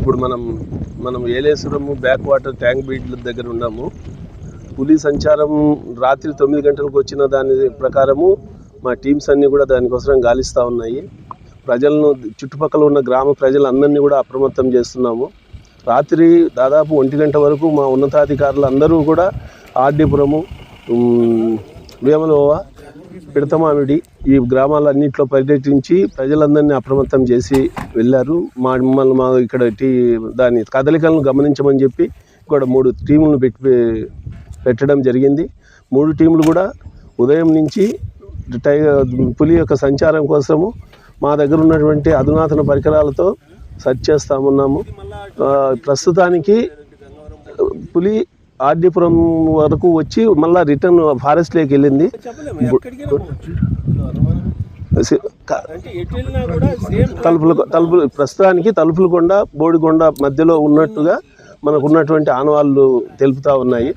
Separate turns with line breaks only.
ఇప్పుడు మనం ఏలేశ్వరము back water tank బీడ్ల దగ్గర ఉన్నాము. పులి సంచారం రాత్రి 9 గంటలకు వచ్చిన దాని ప్రకారము మా టీమ్స్ అన్నీ కూడా దానికోసం గాలిస్తూ ఉన్నాయి. ప్రజలను, చుట్టుపక్కల ఉన్న గ్రామ ప్రజలందరినీ కూడా అప్రమత్తం చేస్తున్నాము. రాత్రి దాదాపు 1 గంట వరకు మా ఉన్నతాధికారులు అందరూ కూడా ఆర్డీపురము, వేమలోవ, పిడతమామిడి ఈ గ్రామాలన్నింటిలో పర్యటించి ప్రజలందరినీ అప్రమత్తం చేసి వెళ్ళారు. మమ్మల్ని ఇక్కడ దాని కదలికలను గమనించమని చెప్పి ఇక్కడ 3 టీములను పెట్టడం జరిగింది. 3 టీములు కూడా ఉదయం నుంచి పులి యొక్క సంచారం కోసము మా దగ్గర ఉన్నటువంటి అధునాతన పరికరాలతో సెర్చ్ చేస్తామున్నాము. ప్రస్తుతానికి పులి ఆర్డీపురం వరకు వచ్చి మళ్ళీ రిటర్న్ ఫారెస్ట్లోకి వెళ్ళింది. తలుపులు ప్రస్తుతానికి తలుపులకొండ, బోడికొండ మధ్యలో ఉన్నట్టుగా మనకు ఉన్నటువంటి ఆనవాళ్ళు తెలుపుతూ ఉన్నాయి.